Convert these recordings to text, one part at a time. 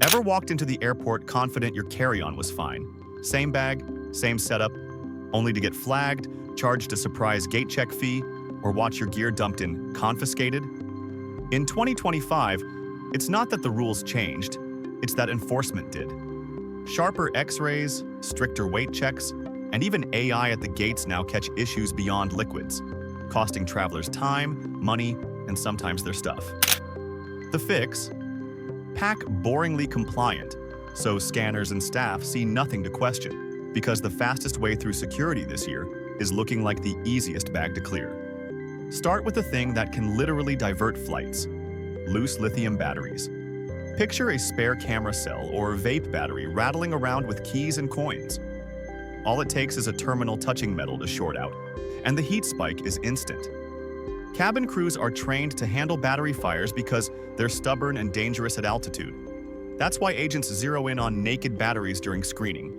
Ever walked into the airport confident your carry-on was fine? Same bag, same setup, only to get flagged, charged a surprise gate check fee, or watch your gear dumped in confiscated? In 2025, it's not that the rules changed, it's that enforcement did. Sharper X-rays, stricter weight checks, and even AI at the gates now catch issues beyond liquids, costing travelers time, money, and sometimes their stuff. The fix? Pack boringly compliant, so scanners and staff see nothing to question, because the fastest way through security this year is looking like the easiest bag to clear. Start with a thing that can literally divert flights: loose lithium batteries. Picture a spare camera cell or vape battery rattling around with keys and coins. All it takes is a terminal touching metal to short out, and the heat spike is instant. Cabin crews are trained to handle battery fires because they're stubborn and dangerous at altitude. That's why agents zero in on naked batteries during screening.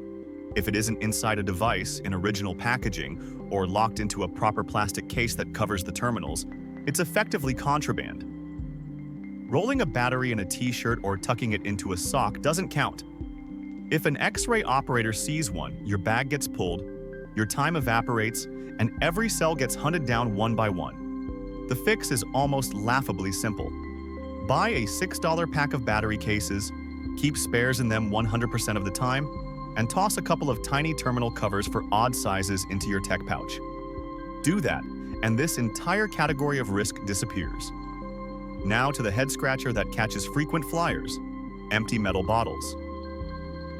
If it isn't inside a device in original packaging or locked into a proper plastic case that covers the terminals, it's effectively contraband. Rolling a battery in a t-shirt or tucking it into a sock doesn't count. If an X-ray operator sees one, your bag gets pulled, your time evaporates, and every cell gets hunted down one by one. The fix is almost laughably simple. Buy a $6 pack of battery cases, keep spares in them 100% of the time, and toss a couple of tiny terminal covers for odd sizes into your tech pouch. Do that, and this entire category of risk disappears. Now to the head-scratcher that catches frequent flyers: empty metal bottles.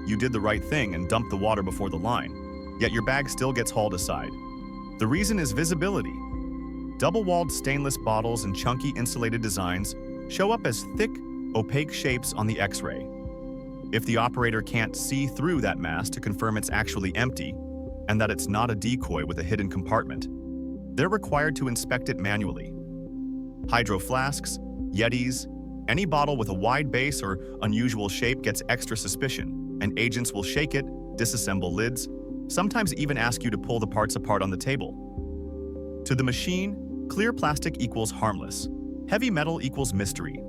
You did the right thing and dumped the water before the line, yet your bag still gets hauled aside. The reason is visibility. Double-walled stainless bottles and chunky insulated designs show up as thick, opaque shapes on the X-ray. If the operator can't see through that mass to confirm it's actually empty, and that it's not a decoy with a hidden compartment, they're required to inspect it manually. Hydro flasks, Yetis, any bottle with a wide base or unusual shape gets extra suspicion, and agents will shake it, disassemble lids, sometimes even ask you to pull the parts apart on the table. To the machine, clear plastic equals harmless. Heavy metal equals mystery.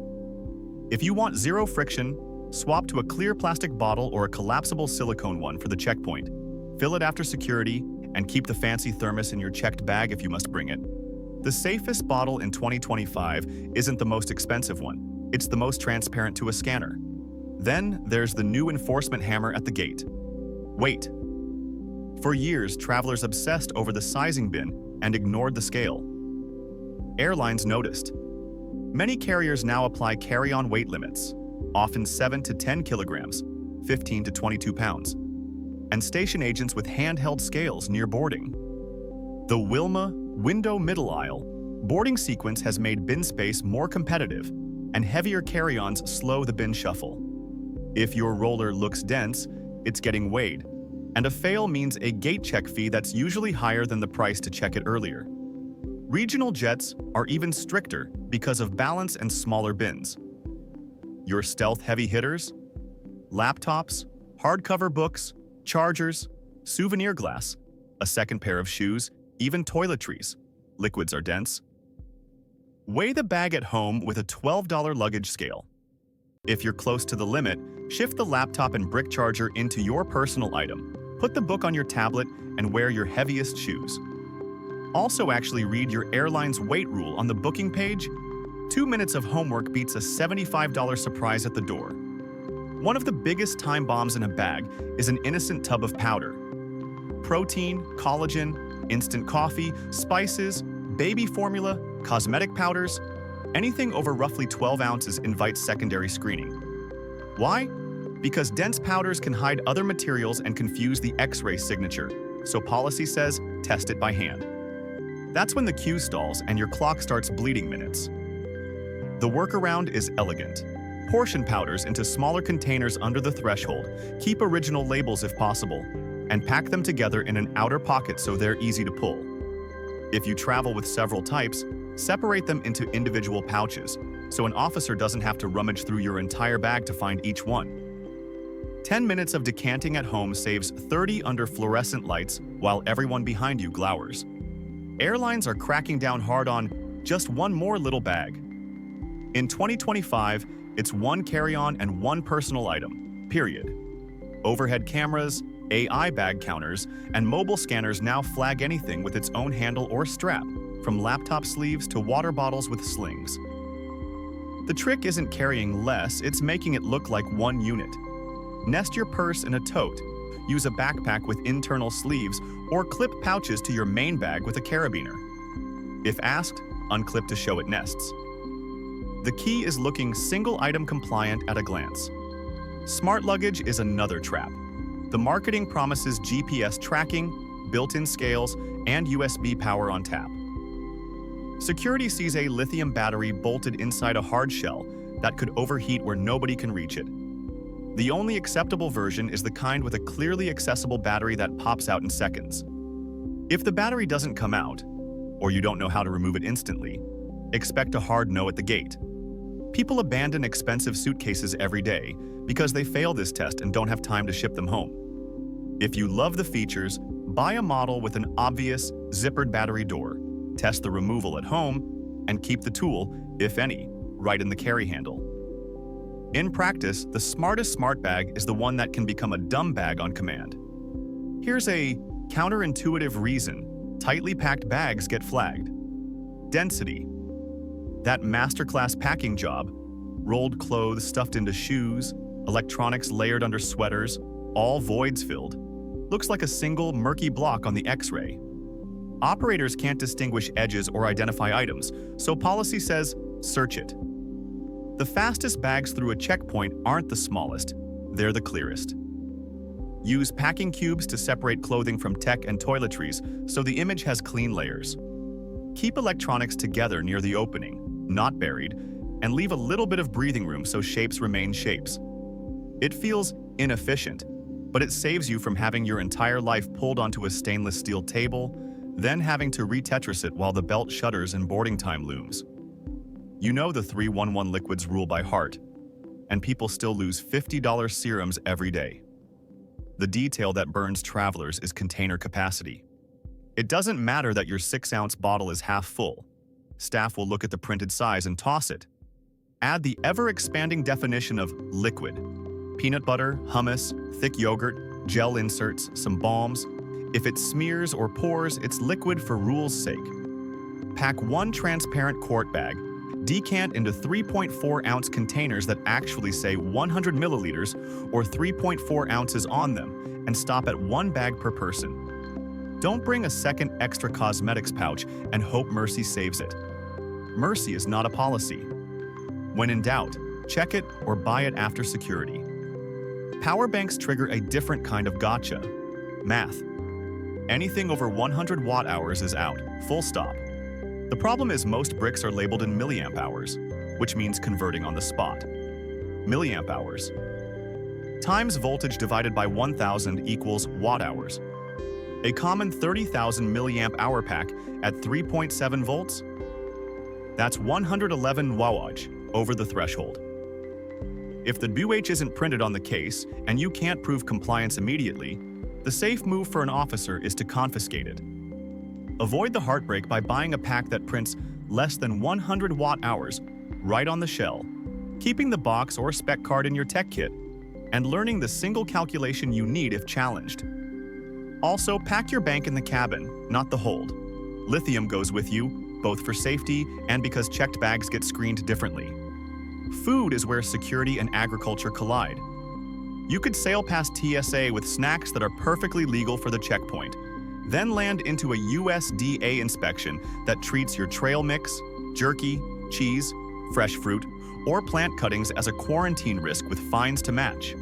If you want zero friction, swap to a clear plastic bottle or a collapsible silicone one for the checkpoint. Fill it after security, and keep the fancy thermos in your checked bag if you must bring it. The safest bottle in 2025 isn't the most expensive one. It's the most transparent to a scanner. Then there's the new enforcement hammer at the gate: weight. For years, travelers obsessed over the sizing bin and ignored the scale. Airlines noticed. Many carriers now apply carry-on weight limits, often 7 to 10 kilograms, 15 to 22 pounds, and station agents with handheld scales near boarding. The Wilma window middle aisle boarding sequence has made bin space more competitive, and heavier carry-ons slow the bin shuffle. If your roller looks dense, it's getting weighed, and a fail means a gate check fee that's usually higher than the price to check it earlier. Regional jets are even stricter because of balance and smaller bins. Your stealth heavy hitters? Laptops, hardcover books, chargers, souvenir glass, a second pair of shoes, even toiletries. Liquids are dense. Weigh the bag at home with a $12 luggage scale. If you're close to the limit, shift the laptop and brick charger into your personal item. Put the book on your tablet and wear your heaviest shoes. Also actually read your airline's weight rule on the booking page. 2 minutes of homework beats a $75 surprise at the door. One of the biggest time bombs in a bag is an innocent tub of powder. Protein, collagen, instant coffee, spices, baby formula, cosmetic powders, anything over roughly 12 ounces invites secondary screening. Why? Because dense powders can hide other materials and confuse the X-ray signature, so policy says test it by hand. That's when the queue stalls and your clock starts bleeding minutes. The workaround is elegant. Portion powders into smaller containers under the threshold, keep original labels if possible, and pack them together in an outer pocket so they're easy to pull. If you travel with several types, separate them into individual pouches, so an officer doesn't have to rummage through your entire bag to find each one. 10 minutes of decanting at home saves 30 under fluorescent lights while everyone behind you glowers. Airlines are cracking down hard on just one more little bag. In 2025, It's one carry-on and one personal item, period. Overhead cameras, AI bag counters, and mobile scanners now flag anything with its own handle or strap, from laptop sleeves to water bottles with slings. The trick isn't carrying less, it's making it look like one unit. Nest your purse in a tote, use a backpack with internal sleeves, or clip pouches to your main bag with a carabiner. If asked, unclip to show it nests. The key is looking single-item compliant at a glance. Smart luggage is another trap. The marketing promises GPS tracking, built-in scales, and USB power on tap. Security sees a lithium battery bolted inside a hard shell that could overheat where nobody can reach it. The only acceptable version is the kind with a clearly accessible battery that pops out in seconds. If the battery doesn't come out, or you don't know how to remove it instantly, expect a hard no at the gate. People abandon expensive suitcases every day because they fail this test and don't have time to ship them home. If you love the features, buy a model with an obvious, zippered battery door, test the removal at home, and keep the tool, if any, right in the carry handle. In practice, the smartest smart bag is the one that can become a dumb bag on command. Here's a counterintuitive reason tightly packed bags get flagged. Density. That masterclass packing job, rolled clothes stuffed into shoes, electronics layered under sweaters, all voids filled, looks like a single murky block on the X-ray. Operators can't distinguish edges or identify items, so policy says, search it. The fastest bags through a checkpoint aren't the smallest, they're the clearest. Use packing cubes to separate clothing from tech and toiletries so the image has clean layers. Keep electronics together near the opening, not buried, and leave a little bit of breathing room so shapes remain shapes. It feels inefficient, but it saves you from having your entire life pulled onto a stainless steel table, then having to re-Tetris it while the belt shudders and boarding time looms. You know the 311 liquids rule by heart, and people still lose $50 serums every day. The detail that burns travelers is container capacity. It doesn't matter that your 6-ounce bottle is half full. Staff will look at the printed size and toss it. Add the ever-expanding definition of liquid. Peanut butter, hummus, thick yogurt, gel inserts, some balms. If it smears or pours, it's liquid for rule's sake. Pack one transparent quart bag, decant into 3.4-ounce containers that actually say 100 milliliters or 3.4 ounces on them, and stop at one bag per person. Don't bring a second extra cosmetics pouch and hope mercy saves it. Mercy is not a policy. When in doubt, check it or buy it after security. Power banks trigger a different kind of gotcha. Math. Anything over 100 watt-hours is out, full stop. The problem is most bricks are labeled in milliamp hours, which means converting on the spot. Milliamp hours times voltage divided by 1,000 equals watt-hours. A common 30,000 milliamp hour pack at 3.7 volts? That's 111 wattage over the threshold. If the BUH isn't printed on the case and you can't prove compliance immediately, the safe move for an officer is to confiscate it. Avoid the heartbreak by buying a pack that prints less than 100 watt-hours right on the shell, keeping the box or spec card in your tech kit, and learning the single calculation you need if challenged. Also, pack your bank in the cabin, not the hold. Lithium goes with you, both for safety and because checked bags get screened differently. Food is where security and agriculture collide. You could sail past TSA with snacks that are perfectly legal for the checkpoint, then land into a USDA inspection that treats your trail mix, jerky, cheese, fresh fruit, or plant cuttings as a quarantine risk with fines to match.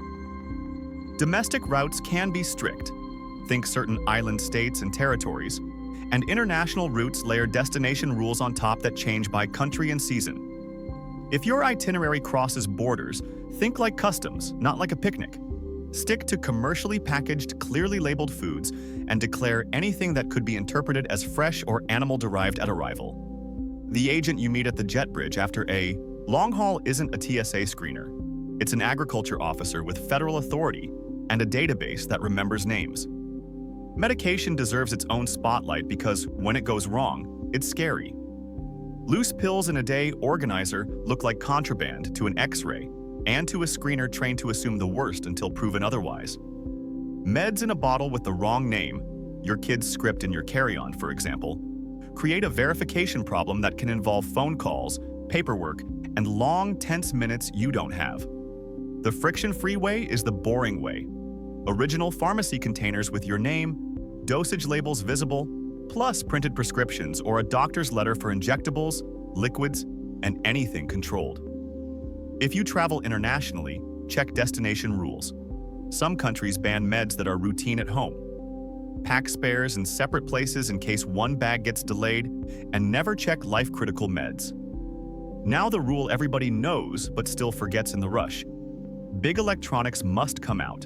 Domestic routes can be strict. Think certain island states and territories. And international routes layer destination rules on top that change by country and season. If your itinerary crosses borders, think like customs, not like a picnic. Stick to commercially packaged, clearly labeled foods and declare anything that could be interpreted as fresh or animal-derived at arrival. The agent you meet at the jet bridge after a long haul isn't a TSA screener. It's an agriculture officer with federal authority and a database that remembers names. Medication deserves its own spotlight because when it goes wrong, it's scary. Loose pills in a day organizer look like contraband to an X-ray and to a screener trained to assume the worst until proven otherwise. Meds in a bottle with the wrong name, your kid's script in your carry-on, for example, create a verification problem that can involve phone calls, paperwork, and long, tense minutes you don't have. The friction-free way is the boring way. Original pharmacy containers with your name, dosage labels visible, plus printed prescriptions or a doctor's letter for injectables, liquids, and anything controlled. If you travel internationally, check destination rules. Some countries ban meds that are routine at home. Pack spares in separate places in case one bag gets delayed, and never check life-critical meds. Now the rule everybody knows but still forgets in the rush. Big electronics must come out.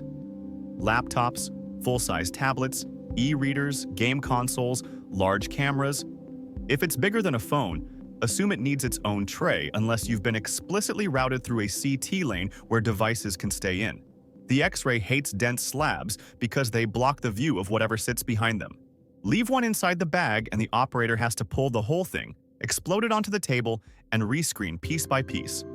Laptops, full-size tablets, e-readers, game consoles, large cameras. If it's bigger than a phone, assume it needs its own tray unless you've been explicitly routed through a CT lane where devices can stay in. The X-ray hates dense slabs because they block the view of whatever sits behind them. Leave one inside the bag and the operator has to pull the whole thing, explode it onto the table, and rescreen piece by piece.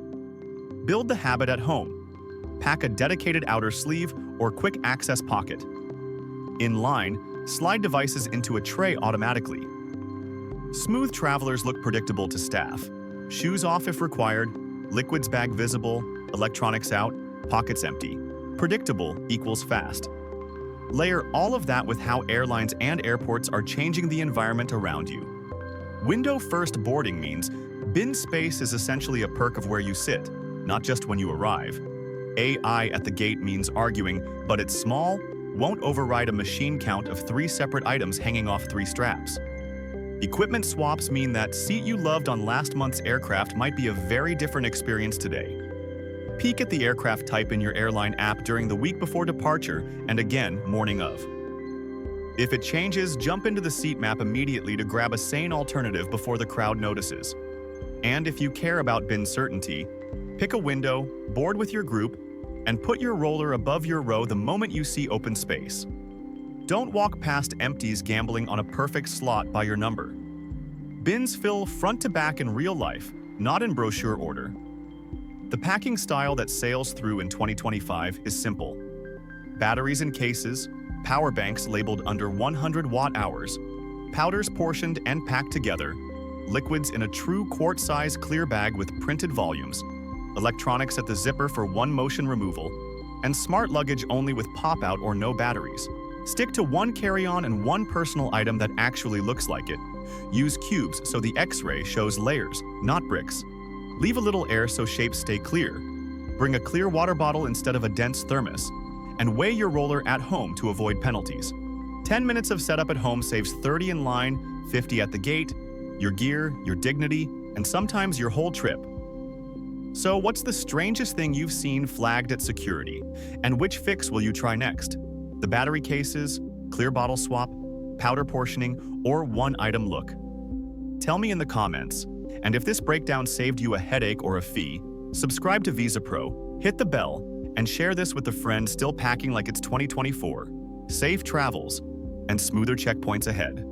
Build the habit at home. Pack a dedicated outer sleeve or quick access pocket. In line, slide devices into a tray automatically. Smooth travelers look predictable to staff. Shoes off if required, liquids bag visible, electronics out, pockets empty. Predictable equals fast. Layer all of that with how airlines and airports are changing the environment around you. Window-first boarding means bin space is essentially a perk of where you sit, not just when you arrive. AI at the gate means arguing, but it's small, won't override a machine count of 3 separate items hanging off 3 straps. Equipment swaps mean that seat you loved on last month's aircraft might be a very different experience today. Peek at the aircraft type in your airline app during the week before departure and again morning of. If it changes, jump into the seat map immediately to grab a sane alternative before the crowd notices. And if you care about bin certainty, pick a window, board with your group, and put your roller above your row the moment you see open space. Don't walk past empties gambling on a perfect slot by your number. Bins fill front to back in real life, not in brochure order. The packing style that sails through in 2025 is simple. Batteries in cases, power banks labeled under 100 watt-hours, powders portioned and packed together, liquids in a true quart-size clear bag with printed volumes, electronics at the zipper for one motion removal, and smart luggage only with pop-out or no batteries. Stick to one carry-on and one personal item that actually looks like it. Use cubes so the X-ray shows layers, not bricks. Leave a little air so shapes stay clear. Bring a clear water bottle instead of a dense thermos. And weigh your roller at home to avoid penalties. 10 minutes of setup at home saves 30 in line, 50 at the gate, your gear, your dignity, and sometimes your whole trip. So what's the strangest thing you've seen flagged at security? And which fix will you try next? The battery cases, clear bottle swap, powder portioning, or one item look? Tell me in the comments. And if this breakdown saved you a headache or a fee, subscribe to Visa Pro, hit the bell, and share this with a friend still packing like it's 2024. Safe travels and smoother checkpoints ahead.